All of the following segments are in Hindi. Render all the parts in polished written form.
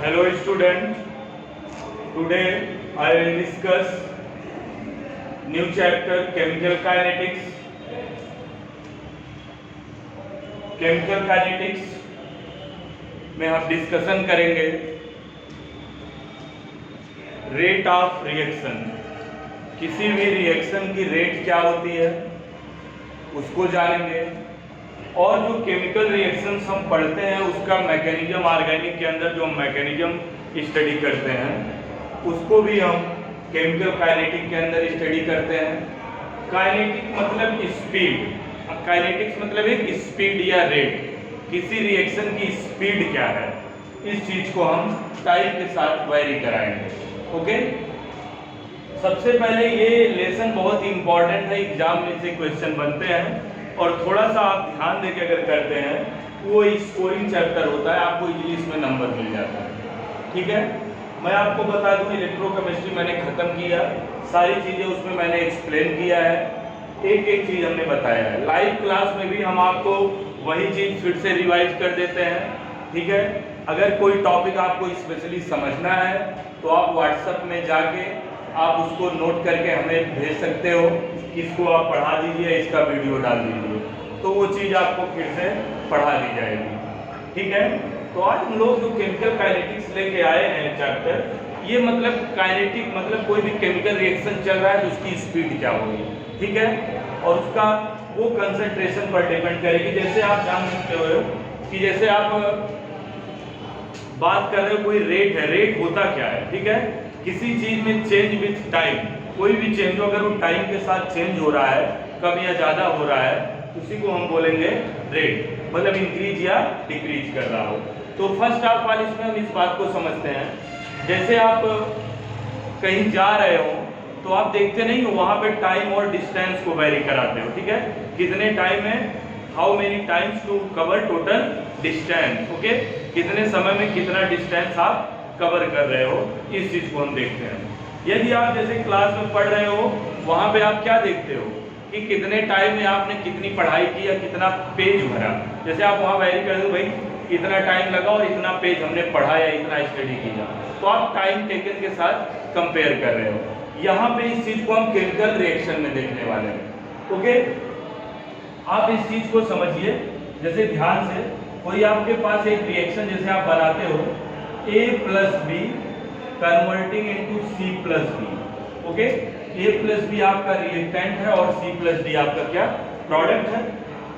Hello student, today I will discuss new chapter chemical kinetics. Chemical kinetics में हम डिस्कशन करेंगे रेट ऑफ रिएक्शन। किसी भी रिएक्शन की रेट क्या होती है उसको जानेंगे, और जो केमिकल रिएक्शंस हम पढ़ते हैं उसका मैकेनिज्म, ऑर्गेनिक के अंदर जो मैकेनिज्म स्टडी करते हैं उसको भी हम केमिकल काइनेटिक के अंदर स्टडी करते हैं। काइनेटिक मतलब स्पीड, काइनेटिक्स मतलब एक स्पीड या रेट, किसी रिएक्शन की स्पीड क्या है, इस चीज को हम टाइम के साथ वेरी कराएंगे। ओके, सबसे पहले ये लेसन बहुत इंपॉर्टेंट है, एग्जाम में से क्वेश्चन बनते हैं और थोड़ा सा आप ध्यान देके अगर करते हैं वो स्कोरिंग चैप्टर होता है, आपको इजीली इसमें नंबर मिल जाता है। ठीक है, मैं आपको बता दूं इलेक्ट्रोकेमिस्ट्री मैंने खत्म किया, सारी चीजें उसमें मैंने एक्सप्लेन किया है, एक एक चीज हमने बताया है। लाइव क्लास में भी हम आपको वही चीज फिर से रिवाइज कर देते हैं। ठीक है, अगर कोई टॉपिक आपको स्पेशली समझना है तो आप व्हाट्सएप में जाके आप उसको नोट करके हमें भेज सकते हो, इसको आप पढ़ा दीजिए, इसका वीडियो डाल दीजिए, तो वो चीज़ आपको फिर से पढ़ा दी जाएगी। ठीक है, तो आज हम लोग जो केमिकल काइनेटिक्स लेके आए हैं चैप्टर, ये मतलब काइनेटिक मतलब कोई भी केमिकल रिएक्शन चल रहा है तो उसकी स्पीड क्या होगी। ठीक है, और उसका वो कंसंट्रेशन पर डिपेंड करेगी। जैसे आप जान सकते हो कि जैसे आप बात कर रहे हो कोई रेट है, रेट होता क्या है। ठीक है, किसी चीज में चेंज विथ टाइम, कोई भी चेंज हो अगर वो टाइम के साथ चेंज हो रहा है, कम या ज्यादा हो रहा है, उसी को हम बोलेंगे रेट, मतलब इंक्रीज या डिक्रीज कर रहा हो। तो फर्स्ट ऑफ ऑल इसमें हम इस बात को समझते हैं, जैसे आप कहीं जा रहे हो तो आप देखते नहीं हो वहां पे टाइम और डिस्टेंस को वेरी कराते हो। ठीक है, कितने टाइम है, how many times to cover total distance. Okay, कितने समय में कितना डिस्टेंस आप कवर कर रहे हो, इस चीज को हम देखते हैं। यदि आप जैसे क्लास में पढ़ रहे हो वहां पे आप क्या देखते हो कि कितने टाइम में आपने कितनी पढ़ाई की या कितना पेज भरा, जैसे आप वहां वेरी कर दो भाई इतना टाइम लगा और इतना पेज हमने पढ़ा या इतना स्टडी किया, तो आप टाइम टेकन के साथ कंपेयर कर रहे हो। यहाँ पे इस चीज को हम केमिकल रिएक्शन में देखने वाले हैं। ओके, आप इस चीज को समझिए, जैसे ध्यान से कोई आपके पास एक रिएक्शन जैसे आप बनाते हो A plus B converting into C plus B. Okay, A plus B आपका रिएक्टेंट है और C प्लस डी आपका क्या प्रोडक्ट है।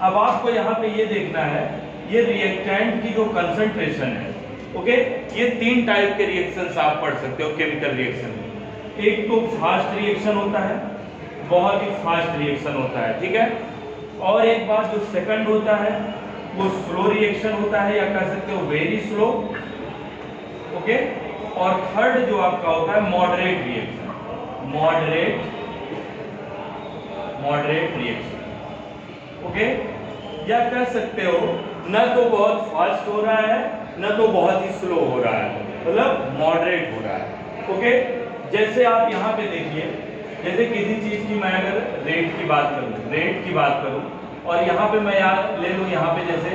अब आपको यहाँ पे ये देखना है ये रिएक्टेंट की जो कंसंट्रेशन है। ओके, ये तीन टाइप के रिएक्शंस आप पढ़ सकते हो केमिकल रिएक्शन में। एक तो फास्ट रिएक्शन होता है, बहुत ही फास्ट रिएक्शन होता है। ठीक है, और एक बात जो सेकंड होता है वो स्लो रिएक्शन होता है, या कह सकते हो वेरी स्लो। ओके, और थर्ड जो आपका होता है moderate reaction, moderate reaction. Okay, या कह सकते हो न तो बहुत फास्ट हो रहा है न तो बहुत ही स्लो हो रहा है, मतलब मॉडरेट हो रहा है। ओके, जैसे आप यहाँ पे देखिए, जैसे किसी चीज की मैं अगर रेट की बात करूं और यहाँ पे मैं यार ले लूं, यहाँ पे जैसे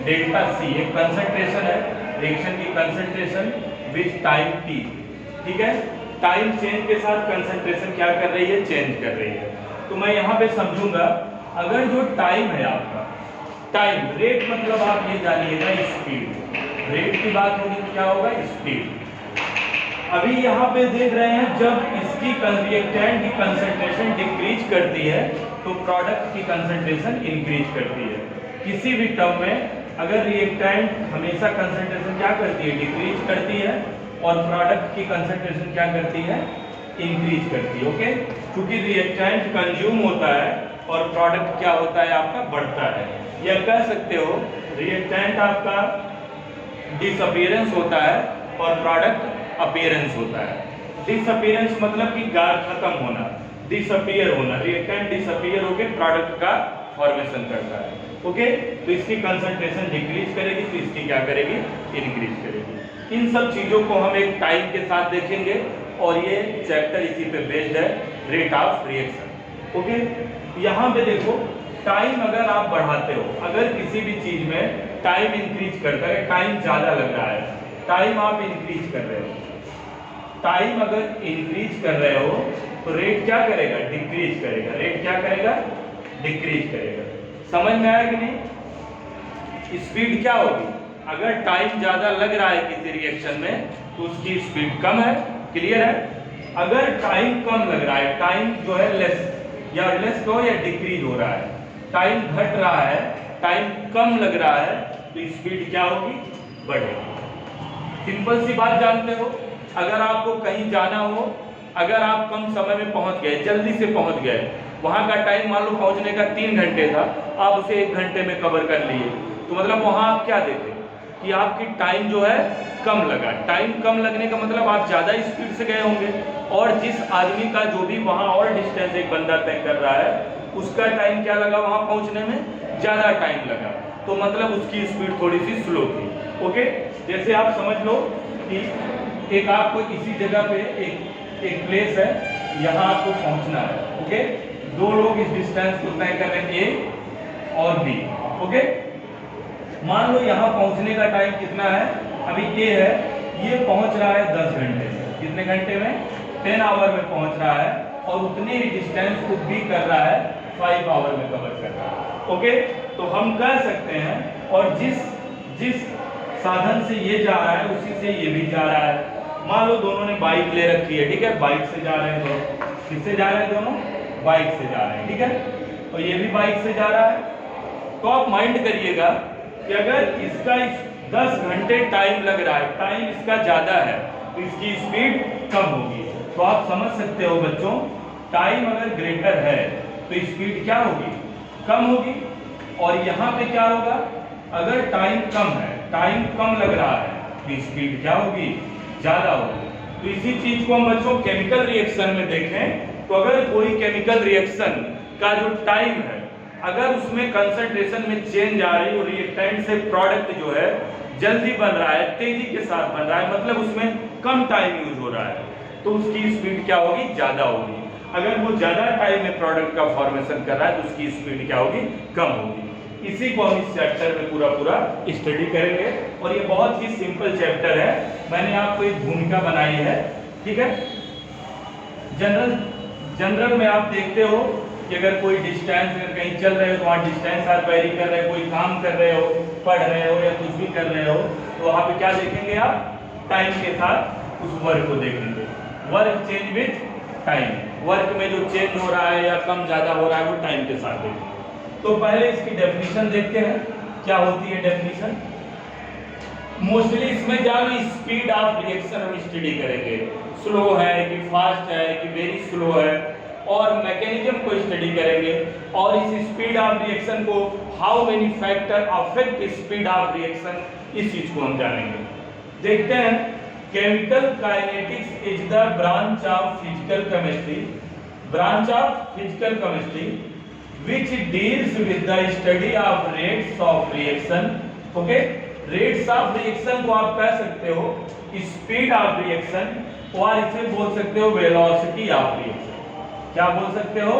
डेल्टा सी एक कंसंट्रेशन है, रिएक्शन की कंसंट्रेशन विथ टाइम टी। ठीक है, टाइम चेंज के साथ कंसंट्रेशन क्या कर रही है, चेंज कर रही है। तो मैं यहाँ पे समझूंगा अगर जो टाइम है आपका, टाइम रेट मतलब आप ये जानिएगा स्पीड, रेट की बात होगी तो क्या होगा स्पीड। अभी यहाँ पे देख रहे हैं जब इसकी रिएक्टेंट की कंसंट्रेशन डिक्रीज करती है तो प्रोडक्ट की कंसंट्रेशन इंक्रीज करती है। किसी भी टर्म में अगर रिएक्टेंट हमेशा कंसंट्रेशन क्या करती है, डिक्रीज करती है, और प्रोडक्ट की कंसंट्रेशन क्या करती है, इंक्रीज करती है। ओके, क्योंकि रिएक्टेंट कंज्यूम होता है और प्रोडक्ट क्या होता है आपका बढ़ता है। या कह सकते हो रिएक्टेंट आपका डिसअपीयरेंस होता है और प्रोडक्ट अपीयरेंस होता है। डिसअपीयरेंस मतलब कि खत्म होना, डिसअपीयर होना, रिएक्टेंट डिसअपीयर होकर प्रोडक्ट का फॉर्मेशन करता है। ओके, तो इसकी कंसंट्रेशन डिक्रीज करेगी तो इसकी क्या करेगी, इंक्रीज करेगी। इन सब चीजों को हम एक टाइम के साथ देखेंगे और ये चैप्टर इसी पे बेस्ड है, रेट ऑफ रिएक्शन। ओके, यहाँ पे देखो टाइम अगर आप बढ़ाते हो, अगर किसी भी चीज में टाइम इंक्रीज करता है, टाइम ज्यादा लग रहा है टाइम आप इंक्रीज कर रहे हो, टाइम अगर इंक्रीज कर रहे हो तो रेट क्या करेगा, डिक्रीज करेगा। रेट क्या करेगा, डिक्रीज करेगा। समझ में आया कि नहीं? स्पीड क्या होगी, अगर टाइम ज्यादा लग रहा है किसी रिएक्शन में तो उसकी स्पीड कम है, क्लियर है। अगर टाइम कम लग रहा है, टाइम जो है लेस या लेस कहो या डिक्रीज हो रहा है, टाइम घट रहा है, टाइम कम लग रहा है तो स्पीड क्या होगी, बढ़ेगी। सिंपल सी बात जानते हो, अगर आपको कहीं जाना हो, अगर आप कम समय में पहुंच गए, जल्दी से पहुंच गए, वहां का टाइम मान लो पहुंचने का 3 घंटे था, आप उसे 1 घंटे में कवर कर लिए, तो मतलब वहां आप क्या देखें कि आपकी टाइम जो है कम लगा। टाइम कम लगने का मतलब आप ज़्यादा स्पीड से गए होंगे, और जिस आदमी का जो भी वहाँ और डिस्टेंस एक बंदा तय कर रहा है उसका टाइम क्या लगा, वहाँ पहुँचने में ज़्यादा टाइम लगा, तो मतलब उसकी स्पीड थोड़ी सी स्लो थी। ओके, जैसे आप समझ लो कि एक आपको इसी जगह पे एक प्लेस है, यहाँ आपको पहुँचना है। ओके, 2 लोग इस डिस्टेंस को तय कर रहे हैं, ए और बी। ओके, मान लो यहाँ पहुंचने का टाइम कितना है, अभी ए है, ये पहुंच रहा है 10 घंटे में, कितने घंटे में, 10 आवर में पहुंच रहा है, और उतने ही डिस्टेंस को बी कर रहा है 5 आवर में कवर कर रहा है। ओके, तो हम कह सकते हैं, और जिस साधन से ये जा रहा है उसी से ये भी जा रहा है। मान लो दोनों ने बाइक ले रखी है, ठीक है, बाइक से जा रहे हैं दोनों, किससे जा रहे हैं दोनों, बाइक से जा रहे हैं, ठीक है, और ये भी बाइक से जा रहा है। तो आप माइंड करिएगा कि अगर इसका 10 घंटे टाइम लग रहा है, टाइम इसका ज्यादा है, तो इसकी स्पीड कम होगी। तो आप समझ सकते हो बच्चों, टाइम अगर ग्रेटर है तो स्पीड क्या होगी, कम होगी। और यहाँ पे क्या होगा, अगर टाइम कम है, टाइम कम लग रहा है, तो स्पीड क्या होगी, ज्यादा होगी। तो इसी चीज को हम बच्चों केमिकल रिएक्शन में देखें, तो अगर कोई केमिकल रिएक्शन का जो टाइम है, अगर उसमें कंसंट्रेशन में चेंज आ रही है और रिएक्टेंट से प्रोडक्ट जो है जल्दी बन रहा है, तेजी के साथ बन रहा है, मतलब उसमें कम टाइम यूज हो रहा है, तो उसकी स्पीड क्या होगी, ज्यादा होगी। अगर वो ज्यादा टाइम में प्रोडक्ट का फॉर्मेशन कर रहा है तो उसकी स्पीड क्या होगी, कम होगी। इसी को हम इस चैप्टर में पूरा स्टडी करेंगे, और ये बहुत ही सिंपल चैप्टर है, मैंने आपको एक भूमिका बनाई है, ठीक है। जनरल में आप देखते हो कि अगर कोई डिस्टेंस, अगर कहीं चल रहे हो तो वहाँ डिस्टेंस आप वेरी कर रहे हो, कोई काम कर रहे हो, पढ़ रहे हो या कुछ भी कर रहे हो, तो वहाँ पे क्या देखेंगे आप, टाइम के साथ उस वर्क को देखेंगे। Work change with time, work में जो चेंज हो रहा है या कम ज्यादा हो रहा है वो टाइम के साथ देखेंगे। तो पहले इसकी डेफिनेशन देखते हैं, क्या होती है डेफिनेशन। मोस्टली इसमें जानो स्पीड ऑफ रिएक्शन हम स्टडी करेंगे, स्लो है कि फास्ट है कि वेरी स्लो है, और मैकेनिज्म को स्टडी करेंगे, और इस स्पीड ऑफ रिएक्शन को how many factor affect speed of reaction, इस चीज को हम जानेंगे। देखते हैं, chemical kinetics is the branch of physical chemistry, branch of physical chemistry which deals with the study of rates of reaction। Okay, rates of reaction को आप कह सकते हो स्पीड ऑफ रिएक्शन, और इसे बोल सकते हो वेलोसिटी ऑफ रिएक्शन। क्या बोल सकते हो,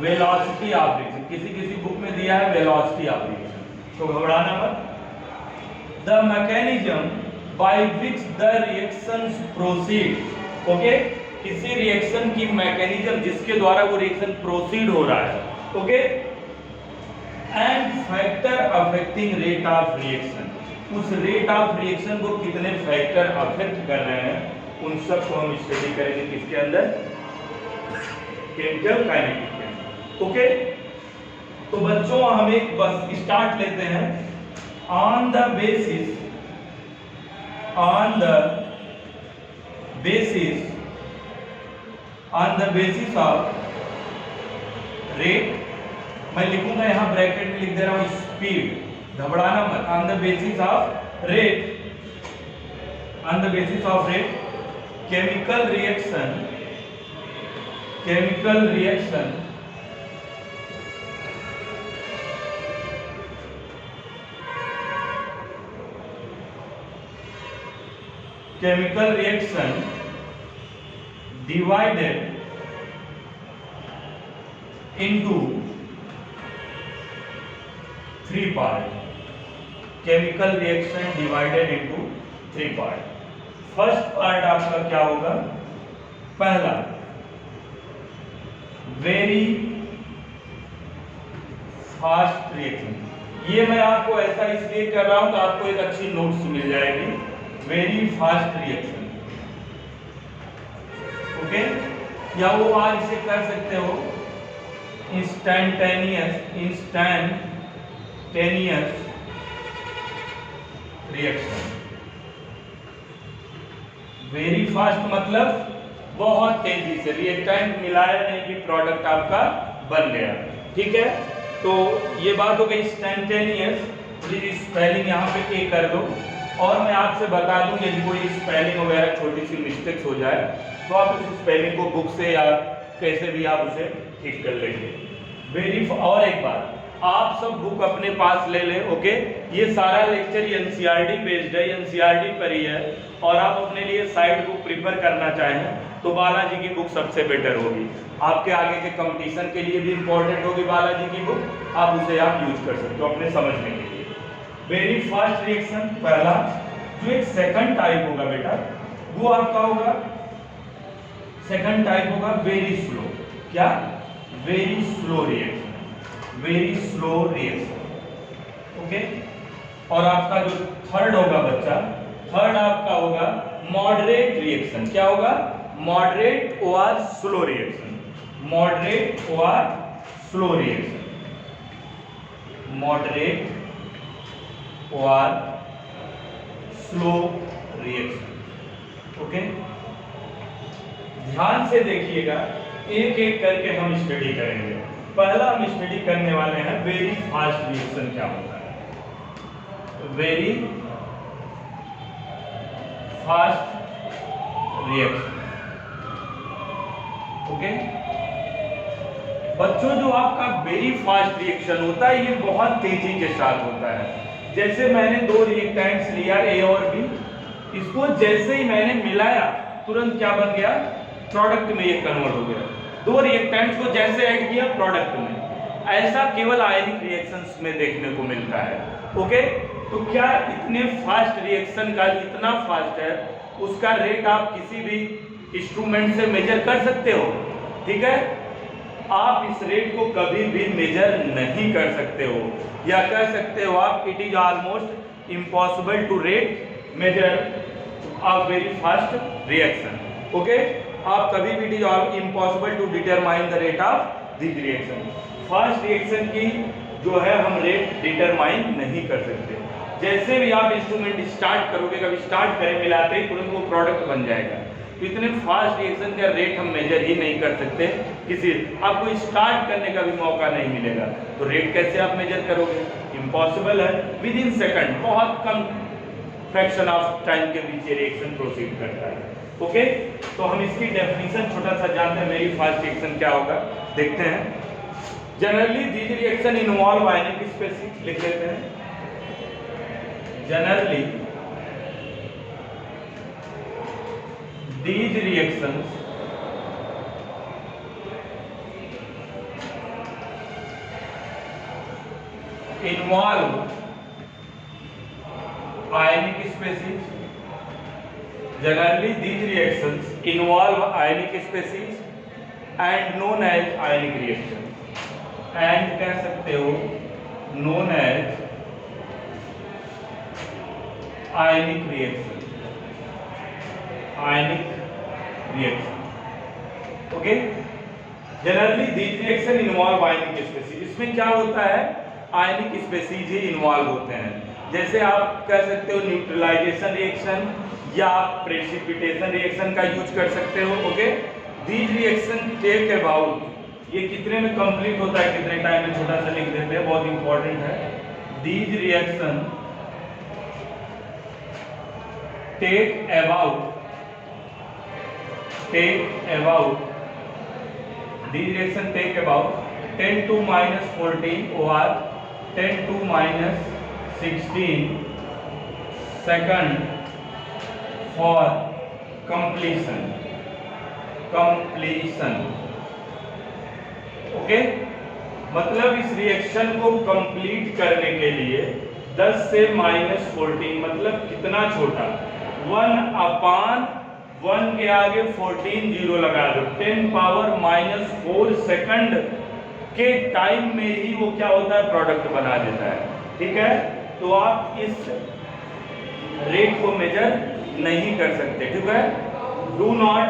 वेलोसिटी ऑफ रिएक्शन। किसी बुक में दिया है वेलोसिटी ऑफ रिएक्शन, तो घबराना मत। The mechanism by which the reactions proceed. Okay, किसी रिएक्शन की मैकेनिज्म जिसके द्वारा वो रिएक्शन प्रोसीड हो रहा है, okay, and factor affecting rate of reaction, उस रेट ऑफ रिएक्शन को कितने फैक्टर अफेक्ट कर रहे हैं, उन सब को हम स्टडी करेंगे किसके अंदर, केमिकल काइनेटिक्स के अंदर। ओके, तो बच्चों हम एक बस स्टार्ट लेते हैं। On the basis of rate, मैं लिखूंगा यहां ब्रैकेट में लिख दे रहा हूं स्पीड, घबराना मत। On the basis of rate chemical reaction divided into 3 parts। Chemical reaction divided into 3 part. First part आपका क्या होगा? पहला वेरी फास्ट रिएक्शन। ये मैं आपको ऐसा इसलिए कर रहा हूं तो आपको एक अच्छी नोट्स मिल जाएगी। वेरी फास्ट रिएक्शन, ओके, या वो आप इसे कर सकते हो इंस्टैंटेनियस रिएक्शन। वेरी फास्ट मतलब बहुत तेजी से, रिएक्टेंट मिलाया नहीं कि प्रोडक्ट आपका बन गया, ठीक है। तो ये बात हो गई इंस्टैंटेनियस। स्पेलिंग यहाँ पे ए कर दो, और मैं आपसे बता दूं यदि कोई स्पेलिंग वगैरह छोटी सी मिस्टेक्स हो जाए तो आप उस स्पेलिंग को बुक से या कैसे भी आप उसे ठीक कर लेंगे। और एक बात, आप सब बुक अपने पास ले लें, ओके। ये सारा लेक्चर एनसीईआरटी बेस्ड है, एनसीईआरटी पर ही है, और आप अपने लिए साइड बुक प्रिफर करना चाहें तो बालाजी की बुक सबसे बेटर होगी। आपके आगे के कंपटीशन के लिए भी इंपॉर्टेंट होगी बालाजी की बुक, आप उसे आप यूज कर सकते हो अपने समझने के लिए। वेरी फास्ट रिएक्शन पहला। जो एक सेकंड टाइप होगा बेटा, वो आपका होगा, सेकंड टाइप होगा वेरी स्लो। क्या? Very slow reaction, very slow reaction, okay. और आपका जो थर्ड होगा बच्चा, थर्ड आपका होगा मॉडरेट रिएक्शन। क्या होगा? मॉडरेट और स्लो रिएक्शन, मॉडरेट और स्लो रिएक्शन, मॉडरेट और स्लो रिएक्शन, ओके। ध्यान से देखिएगा, एक एक करके हम स्टडी करेंगे। पहला हम स्टडी करने वाले हैं वेरी फास्ट रिएक्शन क्या होता है। Very fast reaction, okay. बच्चों, जो आपका वेरी फास्ट रिएक्शन होता है ये बहुत तेजी के साथ होता है। जैसे मैंने दो रिएक्टेंट्स लिया ए और बी, इसको जैसे ही मैंने मिलाया तुरंत क्या बन गया? प्रोडक्ट में ये कन्वर्ट हो गया। दो रिएक्टेंट्स को जैसे ऐड किया प्रोडक्ट में। ऐसा केवल आयनिक रिएक्शंस में देखने को मिलता है, ओके। तो क्या इतने फास्ट रिएक्शन का, इतना फास्ट है, उसका रेट आप किसी भी इंस्ट्रूमेंट से मेजर कर सकते हो, ठीक है। आप इस रेट को कभी भी मेजर नहीं कर सकते हो, या कह सकते हो आप it is almost impossible to rate measure a very fast reaction, okay. आप कभी भी it is impossible to determine the rate of this reaction. Fast reaction की जो है हम रेट डिटरमाइन नहीं कर सकते। जैसे भी आप इंस्ट्रूमेंट स्टार्ट करोगे, कभी स्टार्ट करें मिलाते ही तुरंत वो प्रोडक्ट बन जाएगा। तो इतने फास्ट रिएक्शन का रेट हम मेजर ही नहीं कर सकते, किसी आपको स्टार्ट करने का भी मौका नहीं मिलेगा, तो रेट कैसे आप मेजर करोगे? इम्पॉसिबल है। विद इन सेकंड, बहुत कम फ्रैक्शन ऑफ टाइम के बीच ये रिएक्शन प्रोसीड करता है, ओके। तो हम इसकी डेफिनेशन छोटा सा जानते हैं, वेरी फास्ट रिएक्शन क्या होगा, देखते हैं। Generally these reaction involve ionic species, लिख लेते हैं। Generally these reactions involve ionic species. Generally these reactions involve ionic species and known as ionic reaction, and कह सकते हो known as ionic reaction, ionic reaction, okay. Generally these reaction involve ionic species. इसमें क्या होता है? आयनिक स्पेसीज ही इन्वॉल्व होते हैं। जैसे आप कह सकते हो न्यूट्रलाइजेशन रिएक्शन या प्रेसिपिटेशन रिएक्शन का यूज कर सकते हो, okay. These reaction take about, ये कितने में कंप्लीट होता है, कितने टाइम में, छोटा सा लिख देते हैं, बहुत इंपॉर्टेंट है। These reaction take about these reaction take about 10 to minus 14 or 10 to minus 16 second for completion, okay. मतलब इस रिएक्शन को कंप्लीट करने के लिए 10 से -14 मतलब कितना छोटा, 1/1 के आगे 14 जीरो लगा दो, 10⁻⁻4 सेकंड के टाइम में ही वो क्या होता है, प्रोडक्ट बना देता है। ठीक है, तो आप इस रेट को मेजर नहीं कर सकते। ठीक है, डू नॉट,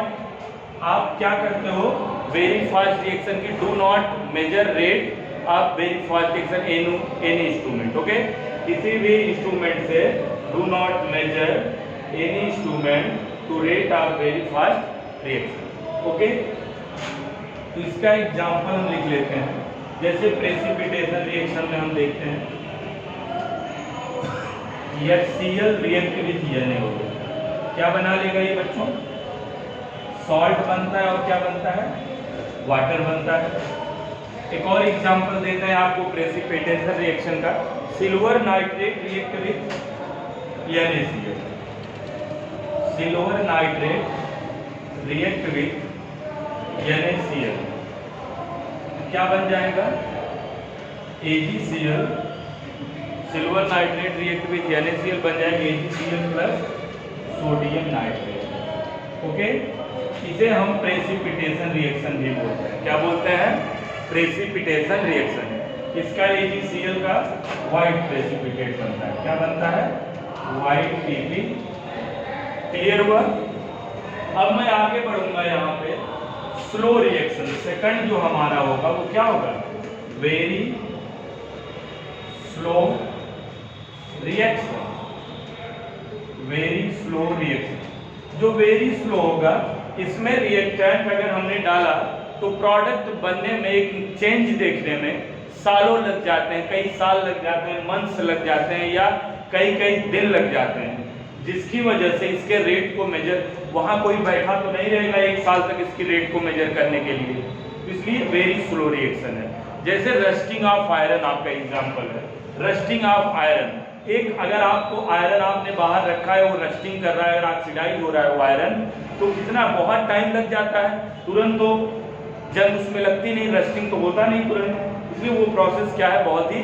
आप क्या करते हो, वेरी फास्ट रिएक्शन की डू नॉट मेजर रेट, आप very fast reaction any instrument. Okay, किसी भी इंस्ट्रूमेंट से do not measure any instrument to rate of very fast reaction. Okay, तो इसका एग्जांपल हम लिख लेते हैं, जैसे प्रेसिपिटेशन रिएक्शन में हम देखते हैं HCl रिएक्ट विथ Na, क्या बना लेगा ये बच्चों, सॉल्ट बनता है और क्या बनता है, वाटर बनता है। एक और एग्जांपल देते हैं आपको प्रेसिपिटेशन रिएक्शन का, silver nitrate react with NaCl, silver nitrate react with NaCl, क्या बन जाएगा, AgCl, silver nitrate react with NaCl बन जाएगा AgCl plus sodium nitrate. Okay, इसे हम प्रेसिपिटेशन रिएक्शन भी बोलते हैं। क्या बोलते हैं, प्रेसिपिटेशन रिएक्शन। इसका AgCl का व्हाइट प्रेसिपिटेट बनता है, क्या बनता है, व्हाइट PP। क्लियर हुआ। अब मैं आगे बढ़ूंगा, यहाँ पे स्लो रिएक्शन, सेकंड जो हमारा होगा वो क्या होगा, very slow reaction, very slow reaction. जो वेरी स्लो होगा, इसमें रिएक्टेंट अगर हमने डाला तो प्रोडक्ट बनने में, एक चेंज देखने में सालों लग जाते हैं, कई साल लग जाते हैं, मंथ्स लग जाते हैं, या कई कई दिन लग जाते हैं, जिसकी वजह से इसके रेट को मेजर, वहां कोई बैठा तो नहीं रहेगा 1 साल तक इसकी रेट को मेजर करने के लिए, इसलिए वेरी स्लो रिएक्शन है। जैसे रस्टिंग ऑफ आयरन आपका एग्जांपल है, रस्टिंग ऑफ आयरन, एक अगर आपको आयरन आपने बाहर रखा है, वो रस्टिंग कर रहा है और ऑक्सीडाइज हो रहा है वो आयरन, तो कितना बहुत टाइम लग जाता है, तुरंत तो जंग उसमें लगती नहीं, रस्टिंग तो होता नहीं तुरंत, इसलिए वो प्रोसेस क्या है, बहुत ही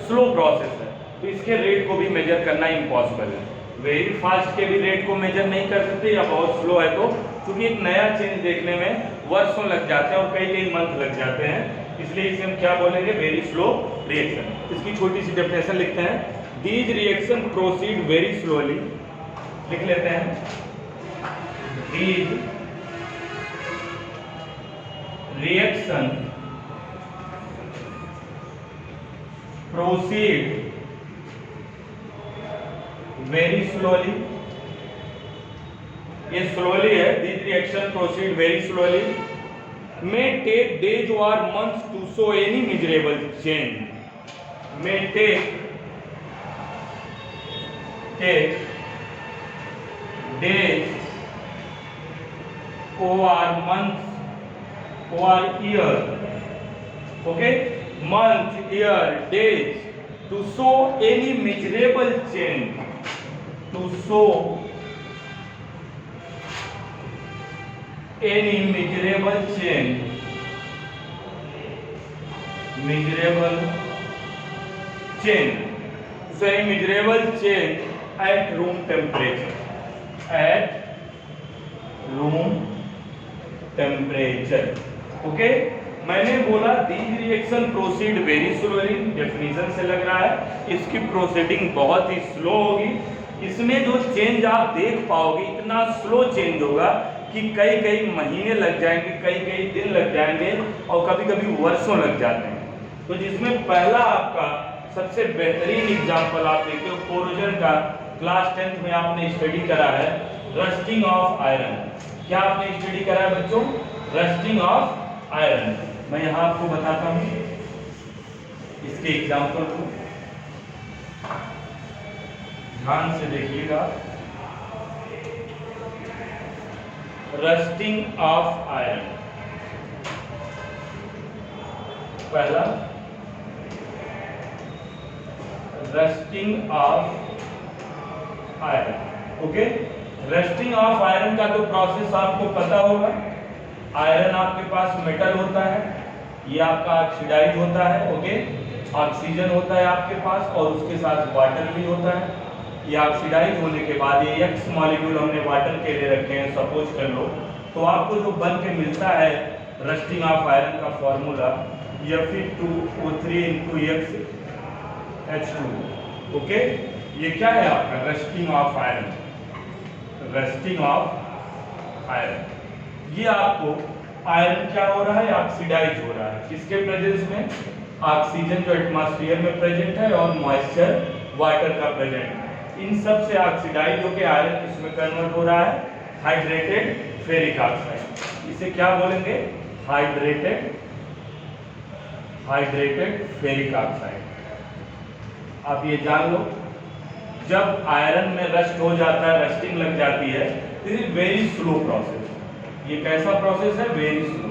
स्लो प्रोसेस है, तो इसके रेट को भी मेजर करना इम्पॉसिबल है। वेरी फास्ट के भी रेट को मेजर नहीं कर सकते, या बहुत स्लो है तो, क्योंकि एक नया चेंज देखने में वर्षों लग जाते हैं और कई कई मंथ लग जाते हैं, इसलिए इसे हम क्या बोलेंगे, वेरी स्लो रिएक्शन। इसकी छोटी सी डेफिनेशन लिखते हैं, these reaction proceed very slowly, लिख लेते हैं, these reaction proceed very slowly, ये स्लोली है, this reaction proceed very slowly, may take days or months to show any measurable change, may take days or months or year, okay, month, year, days, to show any measurable change, to show any measurable change, measurable change, so any measurable change at room temperature, at room temperature. Okay, मैंने बोला these reaction proceed very slowly, definition से लग रहा है इसकी प्रोसीडिंग बहुत ही स्लो होगी, इसमें जो चेंज आप देख पाओगे इतना स्लो चेंज होगा कि कई कई महीने लग जाएंगे, कई कई दिन लग जाएंगे और कभी कभी वर्षों लग जाते हैं। तो जिसमें पहला आपका सबसे बेहतरीन एग्जांपल आप देखते हो, कोरोजन का क्लास 10th में आपने स्टडी करा है, रस्टिंग ऑफ आयरन। क्या आपने स्टडी करा है बच्चों, रस्टिंग ऑफ आयरन। मैं यहाँ आपको बताता हूँ इसके एग्जांपल को, ध्यान से देखिएगा। रस्टिंग ऑफ आयरन, पहला rusting of iron. Okay, rusting of iron का तो प्रोसेस आपको पता होगा, आयरन आपके पास मेटल होता है, ये आपका ऑक्सीडाइज होता है। ओके, ऑक्सीजन होता है आपके पास और उसके साथ वाटर भी होता है। ये ऑक्सीडाइज होने के बाद ये X मॉलिक्यूल हमने वाटर के लिए रखे हैं, सपोज कर लो, तो आपको जो बन के मिलता है रस्टिंग ऑफ आयरन का formula Fe2O3 × X H2। Okay, ये क्या है आपका rusting of iron, rusting of iron. ये आपको आयरन क्या हो रहा है, ऑक्सीडाइज हो रहा है, किसके प्रेजेंस में, ऑक्सीजन जो एटमॉस्फेयर में प्रेजेंट है और मॉइस्चर वाटर का प्रेजेंट है, इन सब से ऑक्सीडाइज होकर आयरन किसमें कन्वर्ट हो रहा है, हाइड्रेटेड फेरिक ऑक्साइड। इसे क्या बोलेंगे, हाइड्रेटेड फेरिक ऑक्साइड। आप ये जान लो, जब आयरन में रस्ट हो जाता है, रस्टिंग लग जाती है, this is very slow process. ये कैसा प्रोसेस है, वेरी स्लो।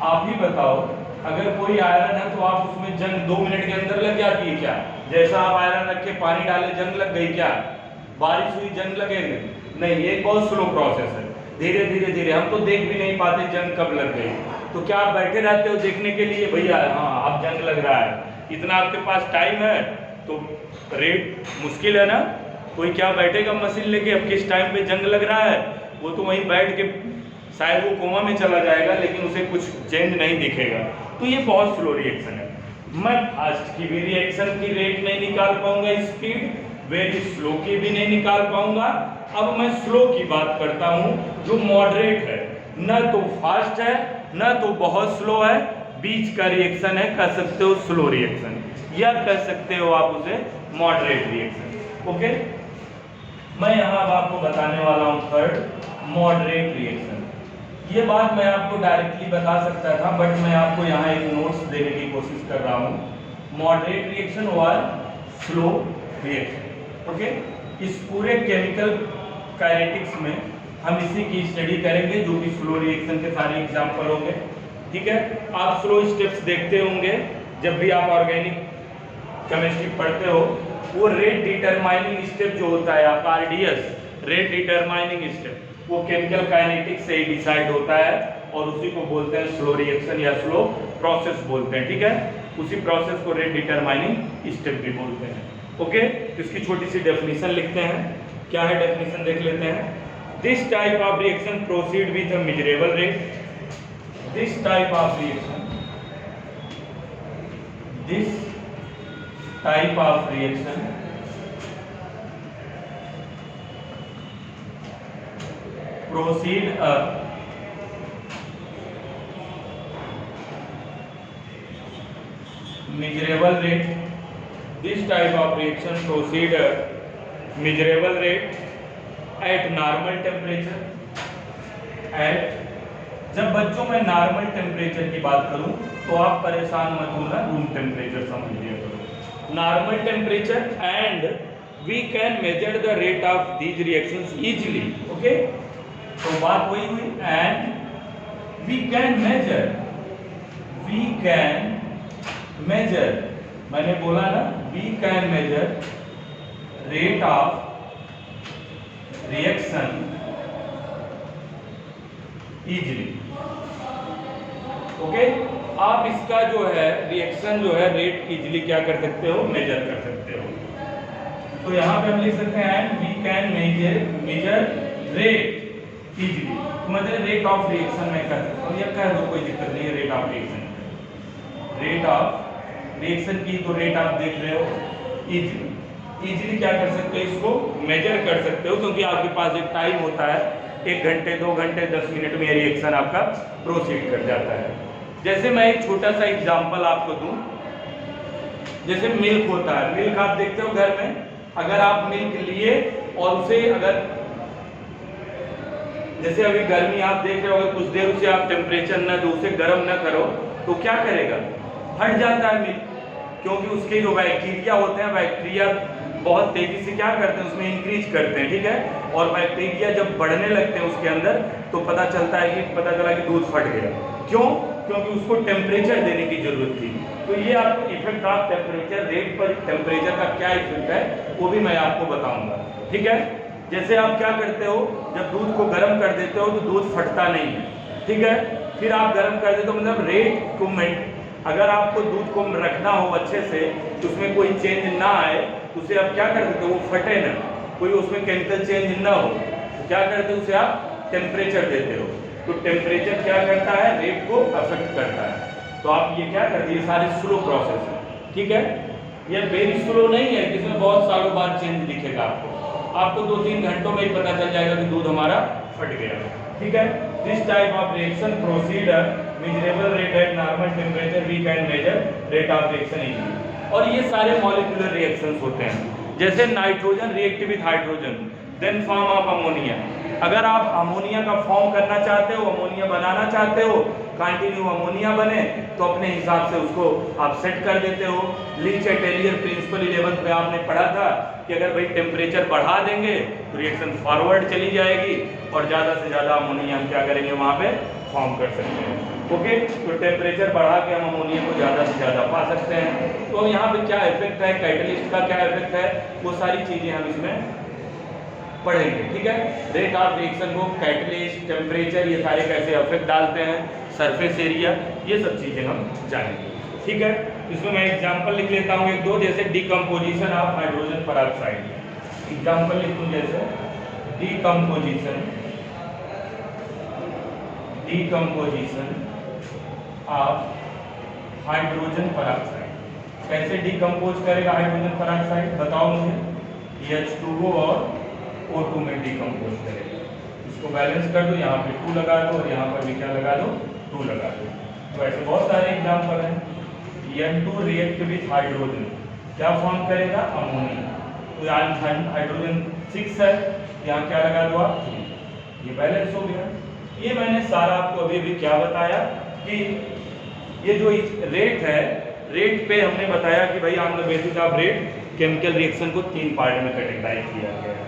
आप ही बताओ, अगर कोई आयरन है तो आप उसमें जंग 2 मिनट के अंदर लग जाती है क्या? जैसा आप आयरन रख के पानी डाले जंग लग गई क्या? बारिश हुई जंग लगेगी? नहीं, ये बहुत स्लो प्रोसेस है, धीरे धीरे धीरे। हम तो देख भी नहीं पाते जंग कब लग गई। तो क्या आप बैठे रहते हो देखने के लिए, भैया हाँ अब जंग लग रहा है, इतना आपके पास टाइम है? तो रेट मुश्किल है ना, कोई क्या बैठेगा मशीन लेके अब किस टाइम पे जंग लग रहा है? वो तो वहीं बैठ के शायद वो कोमा में चला जाएगा, लेकिन उसे कुछ चेंज नहीं दिखेगा। तो ये बहुत स्लो रिएक्शन है। मैं आज की भी रिएक्शन की रेट नहीं निकाल पाऊंगा, स्पीड वेरी स्लो की भी नहीं निकाल पाऊंगा। अब मैं स्लो की बात करता हूँ, जो मॉडरेट है, न तो फास्ट है न तो बहुत स्लो है, बीच का रिएक्शन है, कह सकते हो स्लो रिएक्शन, या कह सकते हो आप उसे मॉडरेट रिएक्शन। ओके, मैं यहाँ अब आपको बताने वाला हूँ थर्ड, मॉडरेट रिएक्शन। ये बात मैं आपको डायरेक्टली बता सकता था, बट मैं आपको यहाँ एक नोट्स देने की कोशिश कर रहा हूँ। मॉडरेट रिएक्शन और स्लो रिएक्शन। ओके, इस पूरे केमिकल काइनेटिक्स में हम इसी की स्टडी करेंगे, जो कि स्लो रिएक्शन के सारे एग्जाम्पल होंगे। ठीक है, आप स्लो स्टेप्स देखते होंगे जब भी आप ऑर्गेनिक केमिस्ट्री पढ़ते हो। वो रेट डिटरमाइनिंग स्टेप जो होता है आपका RDS, रेट डिटरमाइनिंग स्टेप, वो केमिकल काइनेटिक्स से ही डिसाइड होता है और उसी को बोलते हैं स्लो रिएक्शन या स्लो प्रोसेस बोलते हैं। ठीक है, उसी प्रोसेस को रेट डिटरमाइनिंग स्टेप भी बोलते हैं। ओके, तो इसकी छोटी सी डेफिनेशन लिखते हैं। क्या है डेफिनेशन, देख लेते हैं। This type of reaction proceed with a measurable rate. This type of reaction, this type of reaction proceed a measurable rate. This type of reaction proceed a measurable rate at normal temperature. At, जब बच्चों में नॉर्मल टेम्परेचर की बात करूं तो आप परेशान मत होना, रूम टेम्परेचर समझ लिया करो। Normal temperature and we can measure the rate of these reactions easily. Okay, तो बात वही हुई, एंड वी कैन मेजर, मैंने बोला ना, we can measure rate of reaction easily. Okay, आप इसका जो है रिएक्शन जो है रेट इजीली क्या कर सकते हो, मेजर कर सकते हो। तो यहाँ पे हम लिख सकते हैं and we can measure rate easily, मतलब रेट ऑफ रिएक्शन में कर सकता हूँ, या कह दो कोई दिक्कत नहीं है। Rate of reaction, rate of reaction की तो रेट आप देख रहे हो, इजीली क्या कर सकते हो, इसको मेजर कर सकते हो, क्योंकि आपके पास एक टाइम होता है, 1 घंटे 2 घंटे 10 मिनट में रिएक्शन आपका प्रोसीड कर जाता है। जैसे मैं एक छोटा सा एग्जांपल आपको दूं, जैसे मिल्क होता है, मिल्क आप देखते हो घर में, अगर आप मिल्क लिए और उसे अगर जैसे अभी गर्मी आप देख रहे हो, अगर कुछ देर उसे आप टेम्परेचर न दो, उसे गर्म न करो, तो क्या करेगा, फट जाता है मिल्क, क्योंकि उसके जो बैक्टीरिया होते हैं, बैक्टीरिया बहुत तेजी से क्या करते हैं, उसमें इंक्रीज करते हैं। ठीक है, और बैक्टीरिया जब बढ़ने लगते हैं उसके अंदर, तो पता चलता है कि पता चला कि दूध फट गया। क्यों? क्योंकि उसको टेम्परेचर देने की जरूरत थी। तो ये आपको इफेक्ट ऑफ टेम्परेचर, रेट पर टेम्परेचर का क्या इफेक्ट है वो भी मैं आपको बताऊंगा। ठीक है, जैसे आप क्या करते हो, जब दूध को गर्म कर देते हो तो दूध फटता नहीं है। ठीक है, फिर आप गर्म कर देते हो, मतलब रेट को अगर आपको दूध को रखना हो अच्छे से तो उसमें कोई चेंज ना आए तो उसे आप क्या कर सकते हो, वो फटे ना, कोई उसमें केमिकल चेंज ना हो, तो क्या करते हो, उसे आप टेम्परेचर देते हो। तो टेम्परेचर क्या करता है, रेट को अफेक्ट करता है। तो आप ये क्या करते हैं, ये सारे स्लो प्रोसेस है, ठीक है। ये वेरी स्लो नहीं है, इसमें बहुत सालों बाद चेंज दिखेगा आपको 2-3 घंटों में ही पता चल जाएगा कि दूध हमारा फट गया, ठीक है। This type of reaction proceed a measurable rate at normal temperature we can measure rate of reaction easily. और ये सारे मॉलिक्यूलर रिएक्शंस होते हैं, जैसे nitrogen react with hydrogen then form of ammonia. अगर आप अमोनिया का फॉर्म करना चाहते हो, अमोनिया बनाना चाहते हो, कंटिन्यू अमोनिया बने, तो अपने हिसाब से उसको आप सेट कर देते हो। लीच-एटेलियर प्रिंसिपल 11th में आपने पढ़ा था कि अगर भाई टेम्परेचर बढ़ा देंगे तो रिएक्शन फॉरवर्ड चली जाएगी और ज़्यादा से ज़्यादा अमोनिया हम क्या करेंगे वहाँ पे फॉर्म कर सकते हैं, ओके। तो टेम्परेचर बढ़ा के हम अमोनिया को ज़्यादा से ज़्यादा पा सकते हैं। तो यहाँ पे क्या इफेक्ट है, कैटलिस्ट का क्या इफेक्ट है, वो सारी चीज़ें हम इसमें पढ़ेंगे, ठीक है। रेट ऑफ रिएक्शन को, कैटलिस्ट, टेम्परेचर, ये सारे कैसे इफेक्ट डालते हैं, सरफेस एरिया, ये सब चीज़ें हम जानेंगे, ठीक है। इसमें मैं एग्जांपल लिख लेता हूँ 1-2, जैसे decomposition of hydrogen peroxide. Example लिख दूँ, जैसे डिकम्पोजिशन ऑफ हाइड्रोजन पेरोक्साइड। कैसे डिकम्पोज करेगा हाइड्रोजन पेरोक्साइड, बताओ मुझे। H2O और O2 में डिकम्पोज करेगा। इसको बैलेंस कर दो, यहाँ पे 2 लगा दो और यहाँ पर भी क्या लगा दो, 2 लगा दो। तो ऐसे बहुत सारे एग्जाम्पल हैं। N2 रिएक्ट विथ हाइड्रोजन, क्या फॉर्म करेगा, अमोनिया। तो यहाँ हाइड्रोजन 6 है, यहाँ क्या लगा दो आप, 3, ये बैलेंस हो गया। ये मैंने सारा आपको अभी भी क्या बताया कि ये जो रेट है, रेट पे हमने बताया कि भाई on the basis of rate chemical reaction को 3 पार्ट में कैटेगराइज किया गया है।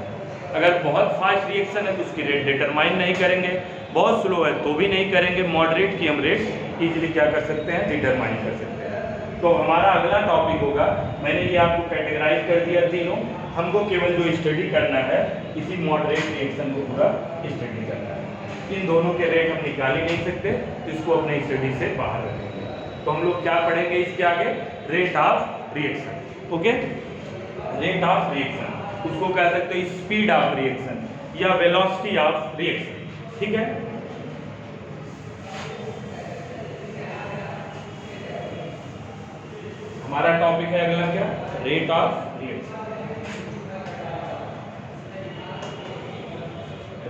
अगर बहुत फास्ट रिएक्शन है तो उसकी रेट डिटरमाइन नहीं करेंगे, बहुत स्लो है तो भी नहीं करेंगे, मॉडरेट की हम रेट इजीली क्या कर सकते हैं, डिटरमाइन कर सकते हैं। तो हमारा अगला टॉपिक होगा, मैंने ये आपको कैटेगराइज कर दिया तीनों, हमको केवल जो स्टडी करना है इसी मॉडरेट रिएक्शन को पूरा स्टडी करना है। इन दोनों के रेट हम निकाल ही नहीं सकते, तो इसको अपने स्टडी से बाहर रखेंगे। तो हम लोग क्या पढ़ेंगे इसके आगे, rate of reaction, okay. Rate of reaction, उसको कह सकते हैं स्पीड ऑफ रिएक्शन या वेलोसिटी ऑफ रिएक्शन, ठीक है। हमारा टॉपिक है अगला क्या, rate of reaction.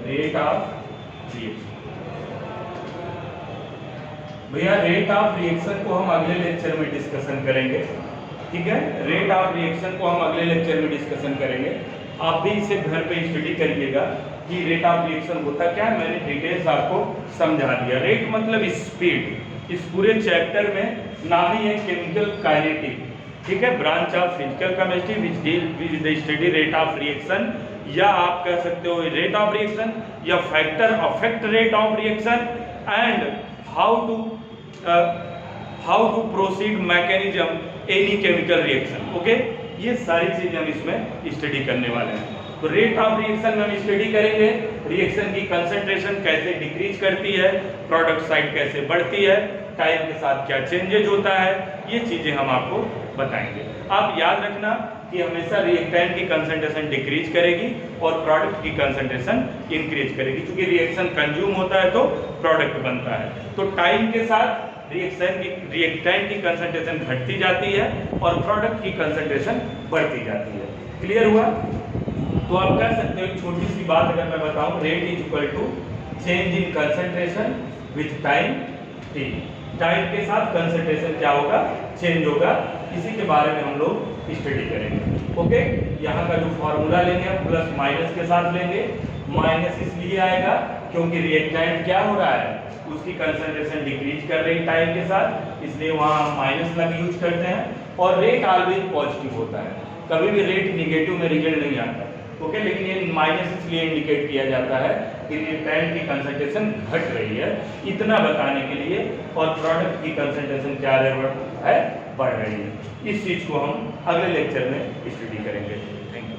Rate of reaction, भैया रेट ऑफ रिएक्शन को हम अगले लेक्चर में डिस्कशन करेंगे, ठीक है। रेट ऑफ रिएक्शन को हम अगले लेक्चर में डिस्कशन करेंगे। आप भी इसे घर पे स्टडी करिएगा कि रेट ऑफ रिएक्शन होता क्या है, मैंने डिटेल्स आपको समझा दिया। रेट मतलब स्पीड। इस पूरे चैप्टर में ना ही है केमिकल काइनेटिक, ठीक है, branch of physical chemistry which deal with the study rate of reaction, या आप कह सकते हो रेट ऑफ रिएक्शन या factor affect rate of reaction and how to proceed mechanism any chemical reaction, okay. ये सारी चीजें हम इसमें स्टडी करने वाले हैं। तो रेट ऑफ रिएक्शन में हम स्टडी करेंगे रिएक्शन की कंसंट्रेशन कैसे डिक्रीज करती है, प्रोडक्ट साइड कैसे बढ़ती है, टाइम के साथ क्या चेंजेज होता है, ये चीजें हम आपको बताएंगे। आप याद रखना कि हमेशा रिएक्टेंट की कंसंट्रेशन डिक्रीज करेगी और प्रोडक्ट की कंसंट्रेशन इंक्रीज करेगी, क्योंकि रिएक्शन कंज्यूम होता है तो प्रोडक्ट बनता है। तो टाइम के साथ रिएक्टेंट की कंसंट्रेशन घटती जाती है और प्रोडक्ट की कंसंट्रेशन बढ़ती जाती है। क्लियर हुआ? तो आप कह सकते हो एक छोटी सी बात अगर मैं बताऊं, rate is equal to change in concentration with time T. Time के साथ कंसंट्रेशन क्या होगा, चेंज होगा। इसी के बारे में हम लोग स्टडी करेंगे, ओके। यहाँ का जो फॉर्मूला लेंगे हम प्लस माइनस के साथ लेंगे। माइनस इसलिए आएगा क्योंकि रिएक्टेंट क्या हो रहा है, उसकी कंसंट्रेशन डिक्रीज कर रही टाइम के साथ, इसलिए वहाँ हम माइनस लग यूज करते हैं। और रेट ऑलवेज पॉजिटिव होता है, कभी भी रेट निगेटिव में रिजल्ट नहीं आता, ओके। लेकिन ये माइनस इसलिए इंडिकेट किया जाता है कि रिएक्टेंट की कंसंट्रेशन घट रही है, इतना बताने के लिए, और प्रोडक्ट की कंसंट्रेशन क्या है, बढ़ रही है। इस चीज को हम अगले लेक्चर में स्टडी करेंगे। Thank you.